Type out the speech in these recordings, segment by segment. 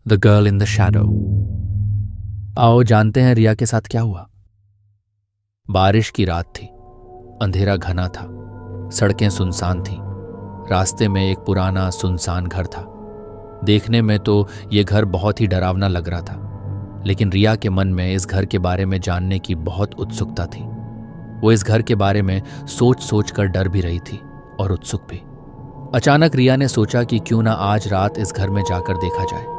The girl in the shadow. आओ जानते हैं रिया के साथ क्या हुआ। बारिश की रात थी, अंधेरा घना था, सड़कें सुनसान थीं। रास्ते में एक पुराना सुनसान घर था। देखने में तो ये घर बहुत ही डरावना लग रहा था, लेकिन रिया के मन में इस घर के बारे में जानने की बहुत उत्सुकता थी। वो इस घर के बारे में सोच सोच कर डर भी रही थी और उत्सुक भी। अचानक रिया ने सोचा कि क्यों ना आज रात इस घर में जाकर देखा जाए।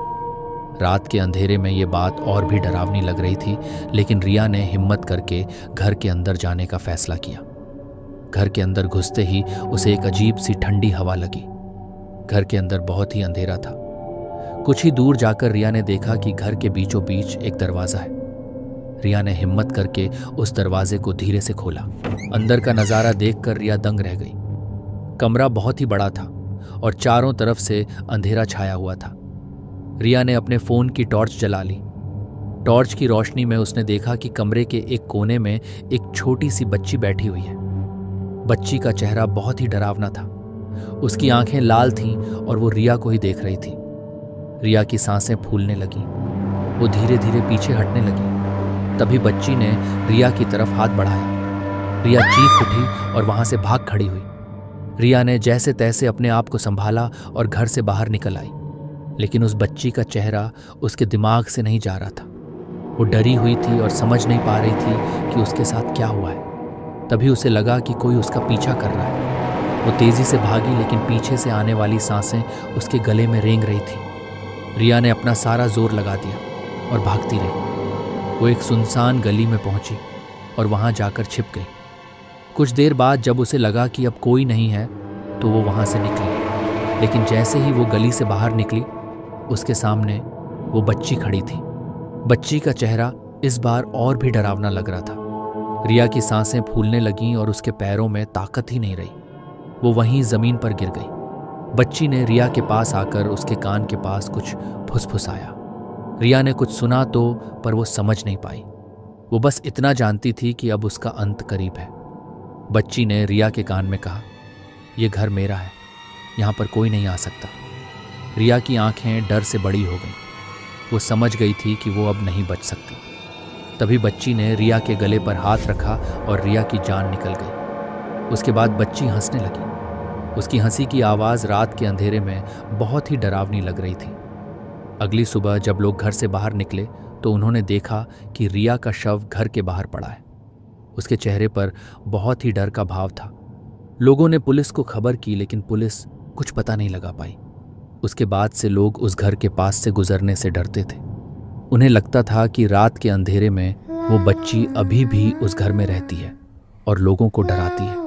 रात के अंधेरे में ये बात और भी डरावनी लग रही थी, लेकिन रिया ने हिम्मत करके घर के अंदर जाने का फैसला किया। घर के अंदर घुसते ही उसे एक अजीब सी ठंडी हवा लगी। घर के अंदर बहुत ही अंधेरा था। कुछ ही दूर जाकर रिया ने देखा कि घर के बीचों बीच एक दरवाज़ा है। रिया ने हिम्मत करके उस दरवाजे को धीरे से खोला। अंदर का नज़ारा देखकर रिया दंग रह गई। कमरा बहुत ही बड़ा था और चारों तरफ से अंधेरा छाया हुआ था। रिया ने अपने फ़ोन की टॉर्च जला ली। टॉर्च की रोशनी में उसने देखा कि कमरे के एक कोने में एक छोटी सी बच्ची बैठी हुई है। बच्ची का चेहरा बहुत ही डरावना था। उसकी आंखें लाल थीं और वो रिया को ही देख रही थी। रिया की सांसें फूलने लगीं। वो धीरे धीरे पीछे हटने लगी। तभी बच्ची ने रिया की तरफ हाथ बढ़ाया। रिया चीख उठी और वहां से भाग खड़ी हुई। रिया ने जैसे तैसे अपने आप को संभाला और घर से बाहर निकल आई, लेकिन उस बच्ची का चेहरा उसके दिमाग से नहीं जा रहा था। वो डरी हुई थी और समझ नहीं पा रही थी कि उसके साथ क्या हुआ है। तभी उसे लगा कि कोई उसका पीछा कर रहा है। वो तेजी से भागी, लेकिन पीछे से आने वाली सांसें उसके गले में रेंग रही थी। रिया ने अपना सारा जोर लगा दिया और भागती रही। वो एक सुनसान गली में पहुंची और वहां जाकर छिप गई। कुछ देर बाद जब उसे लगा कि अब कोई नहीं है, तो वो वहां से निकली। लेकिन जैसे ही वो गली से बाहर निकली, उसके सामने वो बच्ची खड़ी थी। बच्ची का चेहरा इस बार और भी डरावना लग रहा था। रिया की सांसें फूलने लगीं और उसके पैरों में ताकत ही नहीं रही। वो वहीं जमीन पर गिर गई। बच्ची ने रिया के पास आकर उसके कान के पास कुछ फुसफुसाया। रिया ने कुछ सुना तो, पर वो समझ नहीं पाई। वो बस इतना जानती थी कि अब उसका अंत करीब है। बच्ची ने रिया के कान में कहा, "ये घर मेरा है, यहाँ पर कोई नहीं आ सकता।" रिया की आंखें डर से बड़ी हो गईं। वो समझ गई थी कि वो अब नहीं बच सकती। तभी बच्ची ने रिया के गले पर हाथ रखा और रिया की जान निकल गई। उसके बाद बच्ची हंसने लगी। उसकी हंसी की आवाज़ रात के अंधेरे में बहुत ही डरावनी लग रही थी। अगली सुबह जब लोग घर से बाहर निकले तो उन्होंने देखा कि रिया का शव घर के बाहर पड़ा है। उसके चेहरे पर बहुत ही डर का भाव था। लोगों ने पुलिस को खबर की, लेकिन पुलिस कुछ पता नहीं लगा पाई। उसके बाद से लोग उस घर के पास से गुजरने से डरते थे। उन्हें लगता था कि रात के अंधेरे में वो बच्ची अभी भी उस घर में रहती है और लोगों को डराती है।